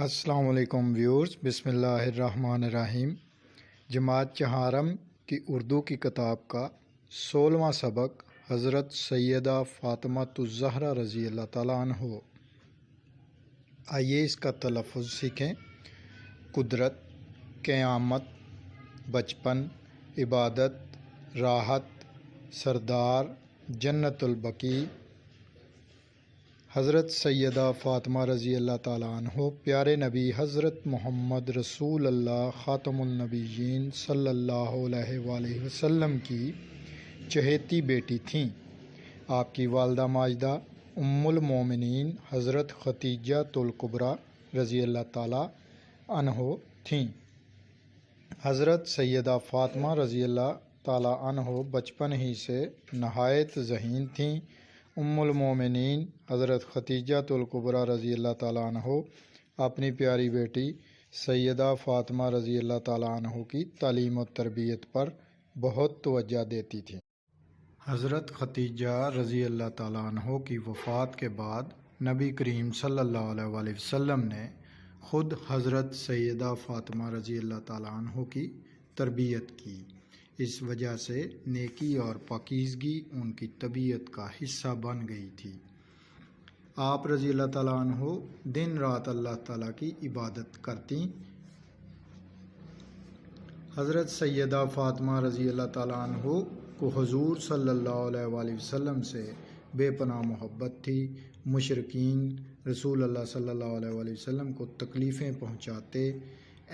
السلام علیکم ویورز، بسم اللہ الرحمن الرحیم۔ جماعت چہارم کی اردو کی کتاب کا 16واں سبق حضرت سیدہ فاطمہ الزہرا رضی اللہ تعالیٰ عنہ۔ آئیے اس کا تلفظ سیکھیں۔ قدرت، قیامت، بچپن، عبادت، راحت، سردار، جنت البقیع۔ حضرت سیدہ فاطمہ رضی اللہ تعالیٰ عنہ پیارے نبی حضرت محمد رسول اللہ خاتم النبیین صلی اللہ علیہ وآلہ وسلم کی چہیتی بیٹی تھیں۔ آپ کی والدہ ماجدہ ام المومنین حضرت ختیجہ الکبریٰ رضی اللہ تعالیٰ عنہ تھیں۔ حضرت سیدہ فاطمہ رضی اللہ تعالیٰ عنہ بچپن ہی سے نہایت ذہین تھیں۔ ام المومنین حضرت ختیجہ الکبریٰ رضی اللہ تعالیٰ عنہ اپنی پیاری بیٹی سیدہ فاطمہ رضی اللہ تعالیٰ عنہ کی تعلیم و تربیت پر بہت توجہ دیتی تھیں۔ حضرت ختیجہ رضی اللہ تعالیٰ عنہ کی وفات کے بعد نبی کریم صلی اللہ علیہ وآلہ وسلم نے خود حضرت سیدہ فاطمہ رضی اللہ تعالیٰ عنہ کی تربیت کی۔ اس وجہ سے نیکی اور پاکیزگی ان کی طبیعت کا حصہ بن گئی تھی۔ آپ رضی اللہ تعالیٰ عنہ دن رات اللہ تعالیٰ کی عبادت کرتی۔ حضرت سیدہ فاطمہ رضی اللہ تعالیٰ عنہ کو حضور صلی اللہ علیہ وآلہ وسلم سے بے پناہ محبت تھی۔ مشرکین رسول اللہ صلی اللہ علیہ وآلہ وسلم کو تکلیفیں پہنچاتے،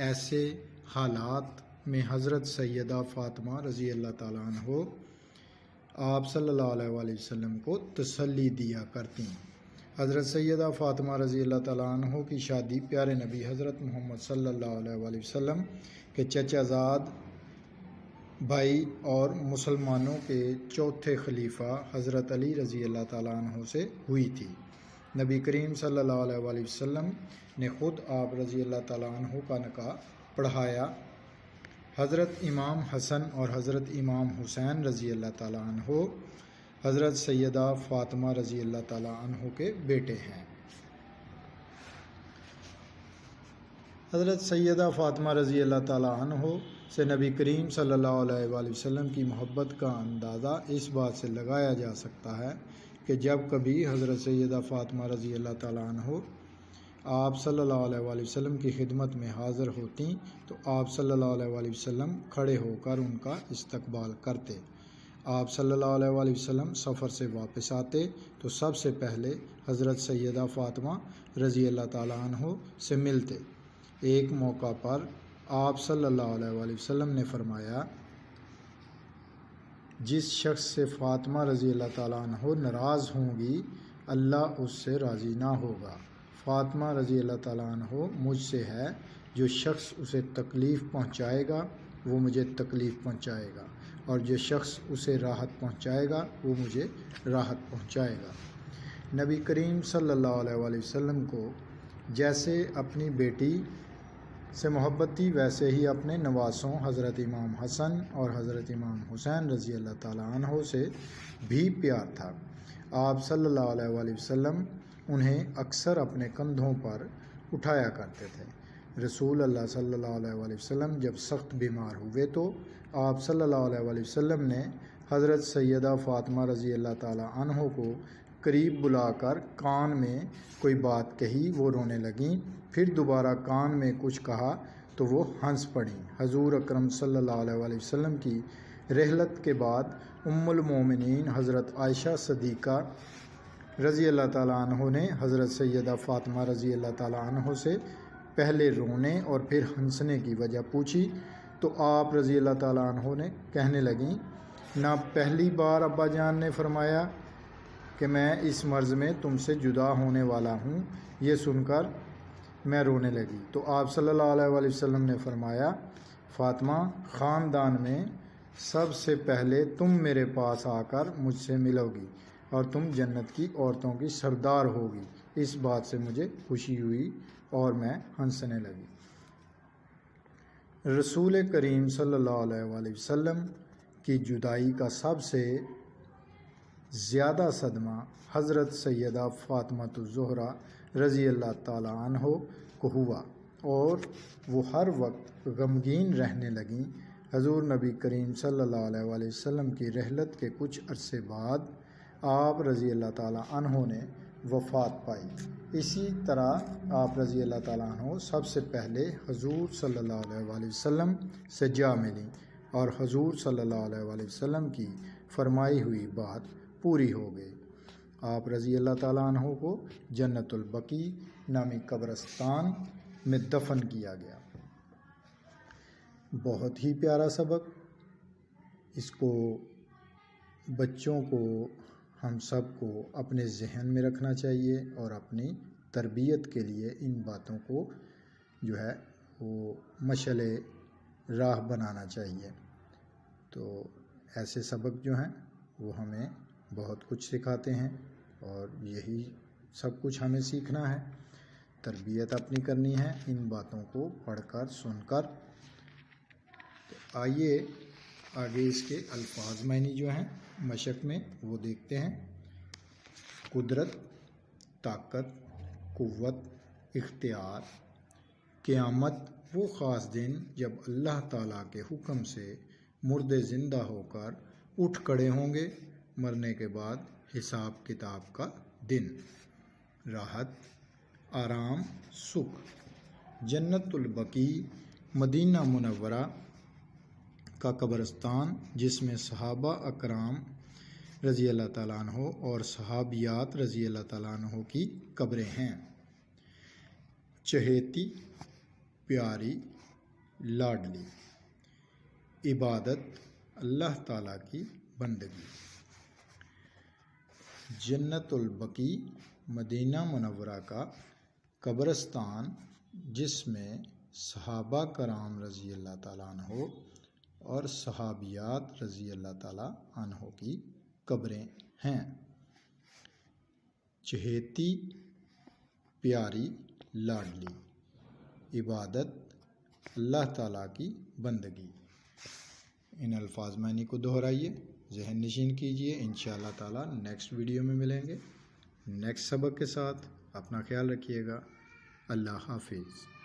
ایسے حالات میں حضرت سیدہ فاطمہ رضی اللہ تعالیٰ عنہ آپ صلی اللہ علیہ وآلہ وسلم کو تسلی دیا کرتی۔ حضرت سیدہ فاطمہ رضی اللہ تعالیٰ عنہ کی شادی پیارے نبی حضرت محمد صلی اللہ علیہ وآلہ وسلم کے چچا زاد بھائی اور مسلمانوں کے چوتھے خلیفہ حضرت علی رضی اللہ تعالیٰ عنہ سے ہوئی تھی۔ نبی کریم صلی اللہ علیہ وآلہ وسلم نے خود آپ رضی اللہ تعالیٰ عنہ کا نکاح پڑھایا۔ حضرت امام حسن اور حضرت امام حسین رضی اللہ تعالیٰ عنہ حضرت سیدہ فاطمہ رضی اللہ تعالیٰ عنہ کے بیٹے ہیں۔ حضرت سیدہ فاطمہ رضی اللہ تعالیٰ عنہ سے نبی کریم صلی اللہ علیہ وآلہ وسلم کی محبت کا اندازہ اس بات سے لگایا جا سکتا ہے کہ جب کبھی حضرت سیدہ فاطمہ رضی اللہ تعالیٰ عنہ آپ صلی اللہ علیہ وآلہ وسلم کی خدمت میں حاضر ہوتیں تو آپ صلی اللہ علیہ وآلہ وسلم کھڑے ہو کر ان کا استقبال کرتے۔ آپ صلی اللہ علیہ وآلہ وسلم سفر سے واپس آتے تو سب سے پہلے حضرت سیدہ فاطمہ رضی اللہ تعالیٰ عنہ سے ملتے۔ ایک موقع پر آپ صلی اللہ علیہ وآلہ وسلم نے فرمایا، جس شخص سے فاطمہ رضی اللہ تعالیٰ عنہ ناراض ہوں گی اللہ اس سے راضی نہ ہوگا۔ فاطمہ رضی اللہ تعالیٰ عنہ مجھ سے ہے، جو شخص اسے تکلیف پہنچائے گا وہ مجھے تکلیف پہنچائے گا، اور جو شخص اسے راحت پہنچائے گا وہ مجھے راحت پہنچائے گا۔ نبی کریم صلی اللہ علیہ وآلہ وسلم کو جیسے اپنی بیٹی سے محبت تھی ویسے ہی اپنے نواسوں حضرت امام حسن اور حضرت امام حسین رضی اللہ تعالیٰ عنہ سے بھی پیار تھا۔ آپ صلی اللہ علیہ وآلہ وسلم انہیں اکثر اپنے کندھوں پر اٹھایا کرتے تھے۔ رسول اللہ صلی اللہ علیہ وآلہ وسلم جب سخت بیمار ہوئے تو آپ صلی اللہ علیہ وآلہ وسلم نے حضرت سیدہ فاطمہ رضی اللہ تعالیٰ عنہ کو قریب بلا کر کان میں کوئی بات کہی، وہ رونے لگیں۔ پھر دوبارہ کان میں کچھ کہا تو وہ ہنس پڑیں۔ حضور اکرم صلی اللہ علیہ وآلہ وسلم کی رحلت کے بعد ام المومنین حضرت عائشہ صدیقہ رضی اللہ تعالیٰ عنہ نے حضرت سیدہ فاطمہ رضی اللہ تعالیٰ عنہ سے پہلے رونے اور پھر ہنسنے کی وجہ پوچھی تو آپ رضی اللہ تعالیٰ عنہ نے کہنے لگیں، نہ پہلی بار ابا جان نے فرمایا کہ میں اس مرض میں تم سے جدا ہونے والا ہوں، یہ سن کر میں رونے لگی تو آپ صلی اللہ علیہ وآلہ وسلم نے فرمایا، فاطمہ خاندان میں سب سے پہلے تم میرے پاس آ کر مجھ سے ملو گی اور تم جنت کی عورتوں کی سردار ہوگی۔ اس بات سے مجھے خوشی ہوئی اور میں ہنسنے لگی۔ رسول کریم صلی اللہ علیہ وآلہ وسلم کی جدائی کا سب سے زیادہ صدمہ حضرت سیدہ فاطمہ الزہرا رضی اللہ تعالیٰ عنہ کو ہوا اور وہ ہر وقت غمگین رہنے لگیں۔ حضور نبی کریم صلی اللہ علیہ وآلہ وسلم کی رحلت کے کچھ عرصے بعد آپ رضی اللہ تعالیٰ عنہ نے وفات پائی۔ اسی طرح آپ رضی اللہ تعالیٰ عنہ سب سے پہلے حضور صلی اللہ علیہ وآلہ وسلم سے جا ملیں اور حضور صلی اللہ علیہ وآلہ وسلم کی فرمائی ہوئی بات پوری ہو گئی۔ آپ رضی اللہ تعالیٰ عنہ کو جنت البقیع نامی قبرستان میں دفن کیا گیا۔ بہت ہی پیارا سبق، اس کو بچوں کو ہم سب کو اپنے ذہن میں رکھنا چاہیے اور اپنی تربیت کے لیے ان باتوں کو جو ہے وہ مشعل راہ بنانا چاہیے۔ تو ایسے سبق جو ہیں وہ ہمیں بہت کچھ سکھاتے ہیں اور یہی سب کچھ ہمیں سیکھنا ہے، تربیت اپنی کرنی ہے ان باتوں کو پڑھ کر سن کر۔ تو آئیے آگے اس کے الفاظ معنی جو ہیں مشق میں وہ دیکھتے ہیں۔ قدرت، طاقت، قوت، اختیار۔ قیامت وہ خاص دن جب اللہ تعالیٰ کے حکم سے مردے زندہ ہو کر اٹھ کھڑے ہوں گے، مرنے کے بعد حساب کتاب کا دن۔ راحت، آرام، سکھ۔ جنت البقیع مدینہ منورہ کا قبرستان جس میں صحابہ اکرام رضی اللہ تعالیٰ عنہ اور صحابیات رضی اللہ تعالیٰ عنہ کی قبریں ہیں۔ چہیتی، پیاری، لاڈلی۔ عبادت، اللہ تعالیٰ کی بندگی۔ جنت البقیع مدینہ منورہ کا قبرستان جس میں صحابہ کرام رضی اللہ تعالیٰ عنہ اور صحابیات رضی اللہ تعالیٰ عنہ کی قبریں ہیں۔ چہیتی، پیاری، لاڈلی۔ عبادت، اللہ تعالیٰ کی بندگی۔ ان الفاظ معنی کو دہرائیے، ذہن نشین کیجیے۔ انشاءاللہ تعالیٰ نیکسٹ ویڈیو میں ملیں گے نیکسٹ سبق کے ساتھ۔ اپنا خیال رکھیے گا۔ اللہ حافظ۔